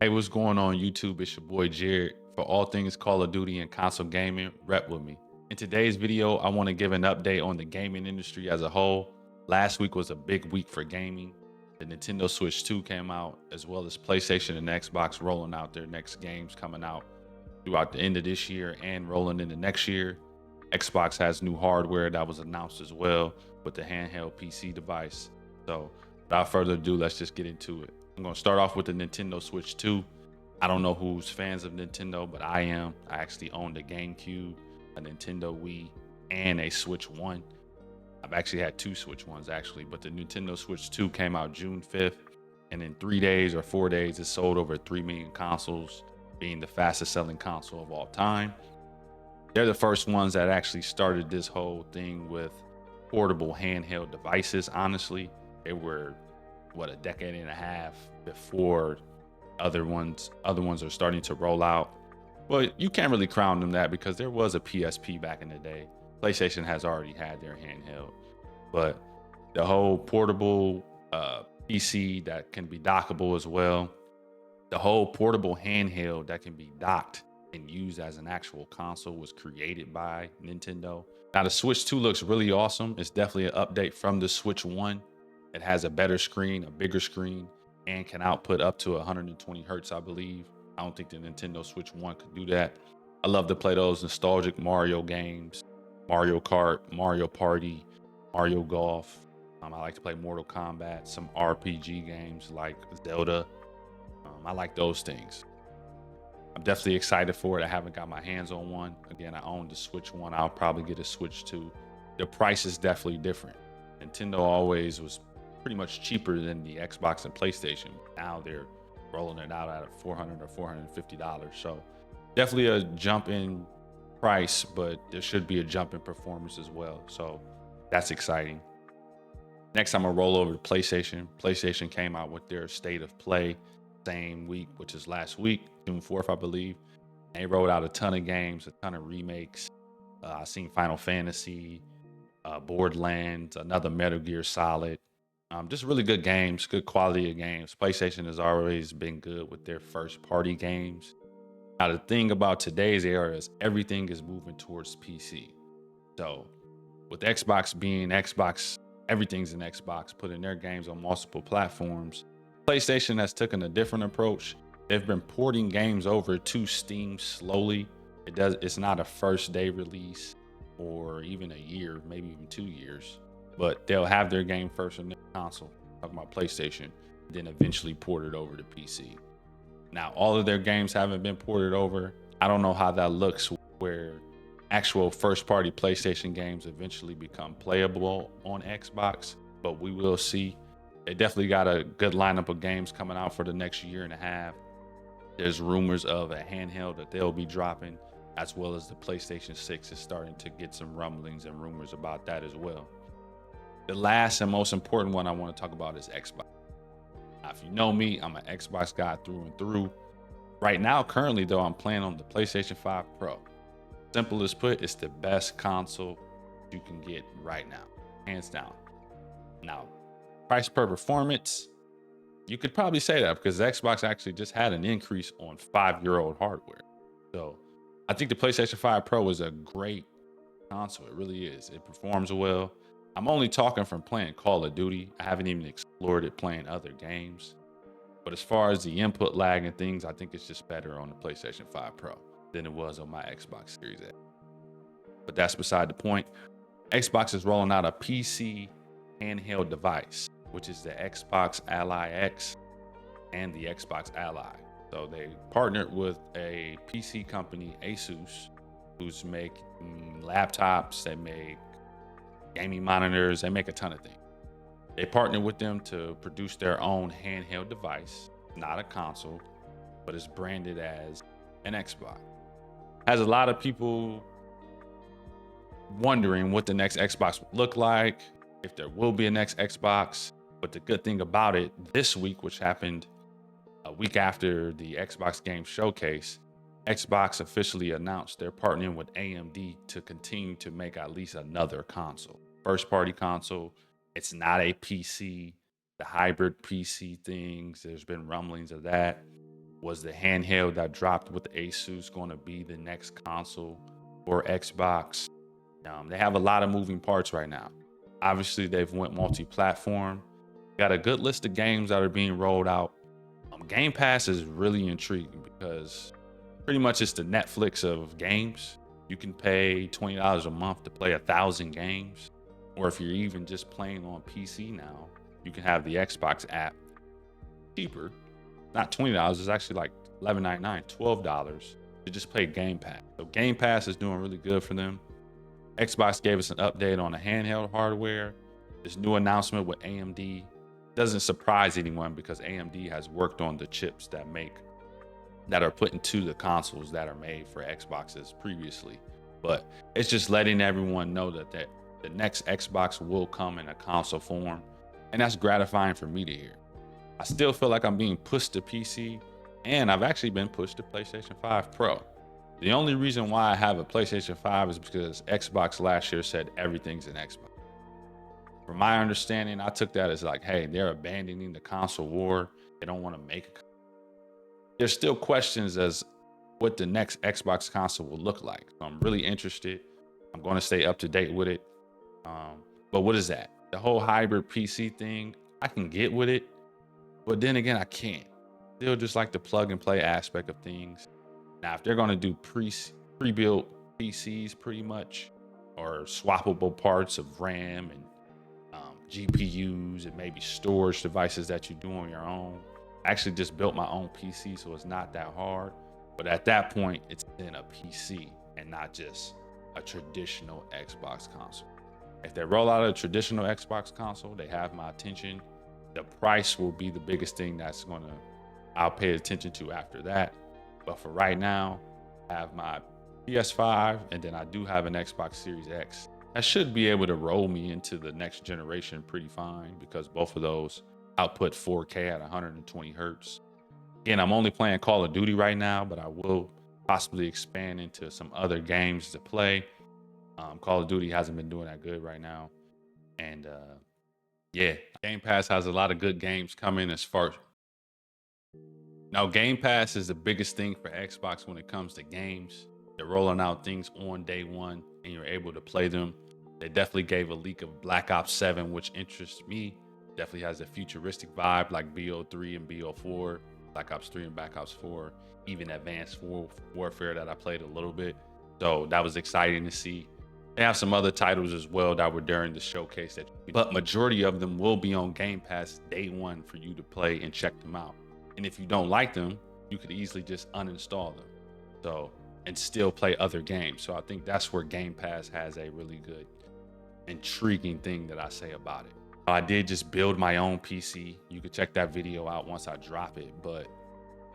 Hey, what's going on YouTube? It's your boy Jared. For all things Call of Duty and console gaming, rep with me. In today's video, I want to give an update on the gaming industry as a whole. Last week was a big week for gaming. The Nintendo Switch 2 came out, as well as PlayStation and Xbox rolling out their next games coming out throughout the end of this year and rolling into next year. Xbox has new hardware that was announced as well with the handheld PC device. So, without further ado, let's just get into it. I'm going to start off with the Nintendo Switch 2. I don't know who's fans of Nintendo, but I am. I actually owned a GameCube, a Nintendo Wii, and a Switch 1. I've actually had two Switch 1s actually, but the Nintendo Switch 2 came out June 5th, and in 3 days or 4 days, it sold over 3 million consoles, being the fastest selling console of all time. They're the first ones that actually started this whole thing with portable handheld devices. Honestly, they were a decade and a half before other ones are starting to roll out. Well, you can't really crown them that because there was a PSP back in the day. PlayStation has already had their handheld, but the whole portable PC that can be dockable as well, the whole portable handheld that can be docked and used as an actual console was created by Nintendo. Now the Switch 2 looks really awesome. It's definitely an update from the Switch 1. It has a better screen, a bigger screen, and can output up to 120 hertz, I believe. I don't think the Nintendo Switch 1 could do that. I love to play those nostalgic Mario games, Mario Kart, Mario Party, Mario Golf. I like to play Mortal Kombat, some RPG games like Zelda. I like those things. I'm definitely excited for it. I haven't got my hands on one. Again, I own the Switch 1. I'll probably get a Switch 2. The price is definitely different. Nintendo always was pretty much cheaper than the Xbox and PlayStation. Now they're rolling it out at $400 or $450. So definitely a jump in price, but there should be a jump in performance as well. So that's exciting. Next, I'm gonna roll over to PlayStation. PlayStation came out with their State of Play same week, which is last week, June 4th, I believe. They rolled out a ton of games, a ton of remakes. I seen Final Fantasy, Borderlands, another Metal Gear Solid. Just really good games, good quality of games. PlayStation has always been good with their first party games. Now, the thing about today's era is everything is moving towards PC. So, with Xbox being Xbox, everything's in Xbox, putting their games on multiple platforms. PlayStation has taken a different approach. They've been porting games over to Steam slowly. It's not a first day release or even a year, maybe even 2 years. But they'll have their game first on their console, talking about PlayStation, then eventually port it over to PC. Now, all of their games haven't been ported over. I don't know how that looks where actual first party PlayStation games eventually become playable on Xbox, but we will see. They definitely got a good lineup of games coming out for the next year and a half. There's rumors of a handheld that they'll be dropping, as well as the PlayStation 6 is starting to get some rumblings and rumors about that as well. The last and most important one I want to talk about is Xbox. Now, if you know me, I'm an Xbox guy through and through. Right now, currently though, I'm playing on the PlayStation 5 Pro. Simple as put, it's the best console you can get right now, hands down. Now, price per performance, you could probably say that because Xbox actually just had an increase on 5-year-old hardware. So I think the PlayStation 5 Pro is a great console. It really is. It performs well. I'm only talking from playing Call of Duty. I haven't even explored it playing other games. But as far as the input lag and things, I think it's just better on the PlayStation 5 Pro than it was on my Xbox Series X. But that's beside the point. Xbox is rolling out a PC handheld device, which is the Xbox Ally X and the Xbox Ally. So they partnered with a PC company, Asus, who's make laptops, they make gaming monitors, they make a ton of things. They partnered with them to produce their own handheld device, not a console, but it's branded as an Xbox. Has a lot of people wondering what the next Xbox would look like, if there will be a next Xbox. But the good thing about it, this week, which happened a week after the Xbox Game Showcase, Xbox officially announced they're partnering with AMD to continue to make at least another console. First party console. It's not a PC. The hybrid PC things, there's been rumblings of that. Was the handheld that dropped with the Asus going to be the next console for Xbox? They have a lot of moving parts right now. Obviously, they've went multi-platform. Got a good list of games that are being rolled out. Game Pass is really intriguing because pretty much it's the Netflix of games. You can pay $20 a month to play 1,000 games. Or if you're even just playing on PC now, you can have the Xbox app cheaper. Not $20, it's actually like $11.99, $12 to just play Game Pass. So Game Pass is doing really good for them. Xbox gave us an update on the handheld hardware. This new announcement with AMD doesn't surprise anyone because AMD has worked on the chips that are put into the consoles that are made for Xboxes previously. But it's just letting everyone know that the next Xbox will come in a console form, and that's gratifying for me to hear. I still feel like I'm being pushed to PC, and I've actually been pushed to PlayStation 5 Pro. The only reason why I have a PlayStation 5 is because Xbox last year said everything's an Xbox. From my understanding, I took that as like, hey, they're abandoning the console war. They don't want to make it. There's still questions as what the next Xbox console will look like. So I'm really interested. I'm going to stay up to date with it. But what is that? The whole hybrid PC thing, I can get with it, but then again, I can't. Still just like the plug and play aspect of things. Now, if they're going to do pre-built PCs pretty much, or swappable parts of RAM and GPUs and maybe storage devices that you do on your own. I actually just built my own PC, so it's not that hard. But at that point, it's in a PC and not just a traditional Xbox console. If they roll out a traditional Xbox console, they have my attention. The price will be the biggest thing I'll pay attention to after that. But for right now, I have my PS5, and then I do have an Xbox Series X. I should be able to roll me into the next generation pretty fine because both of those output 4K at 120 hertz. Again, I'm only playing Call of Duty right now, but I will possibly expand into some other games to play. Call of Duty hasn't been doing that good right now. And yeah, Game Pass has a lot of good games coming as far. Now, Game Pass is the biggest thing for Xbox when it comes to games. They're rolling out things on day one and you're able to play them. They definitely gave a leak of Black Ops 7, which interests me. Definitely has a futuristic vibe like BO3 and BO4, Black Ops 3 and Black Ops 4, even Advanced Warfare that I played a little bit. So that was exciting to see. They have some other titles as well that were during the showcase, but majority of them will be on Game Pass day one for you to play and check them out. And if you don't like them, you could easily just uninstall them. So, and still play other games. So I think that's where Game Pass has a really good, intriguing thing that I say about it. I did just build my own PC. You could check that video out once I drop it, but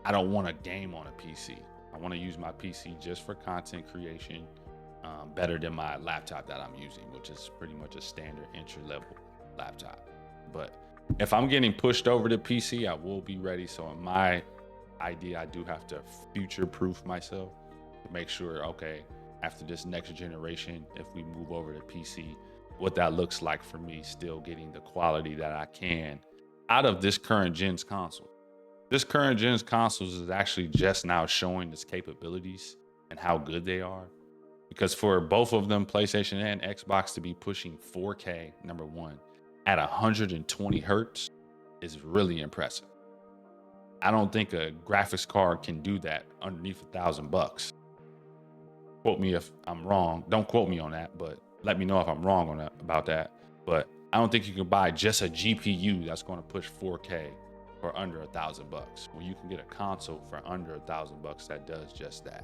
I don't want a game on a PC. I want to use my PC just for content creation, better than my laptop that I'm using, which is pretty much a standard entry-level laptop. But if I'm getting pushed over to PC, I will be ready. So in my idea, I do have to future-proof myself to make sure, okay, after this next generation, if we move over to PC, what that looks like for me, still getting the quality that I can out of this current gen's console. This current gen's consoles is actually just now showing its capabilities and how good they are. Because for both of them, PlayStation and Xbox, to be pushing 4K, number one, at 120 hertz is really impressive. I don't think a graphics card can do that underneath $1,000. Quote me if I'm wrong. Don't quote me on that, but let me know if I'm wrong on that, about that. But I don't think you can buy just a GPU that's going to push 4K for under $1,000 when you can get a console for under $1,000 that does just that.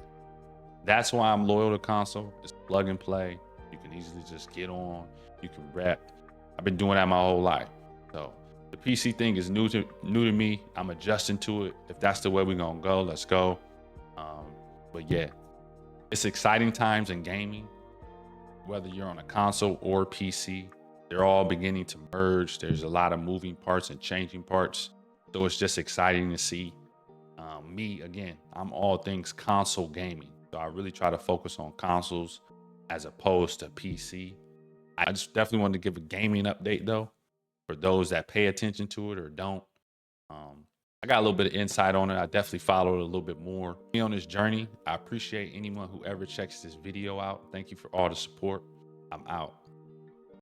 That's why I'm loyal to console. It's plug and play. You can easily just get on. You can rep. I've been doing that my whole life. So the PC thing is new to me. I'm adjusting to it. If that's the way we're gonna go, let's go. But yeah, it's exciting times in gaming. Whether you're on a console or PC, they're all beginning to merge. There's a lot of moving parts and changing parts. So it's just exciting to see. Me, again, I'm all things console gaming. So I really try to focus on consoles as opposed to PC. I just definitely wanted to give a gaming update though, for those that pay attention to it or don't. I got a little bit of insight on it. I definitely followed it a little bit more. Me on this journey. I appreciate anyone who ever checks this video out. Thank you for all the support. I'm out.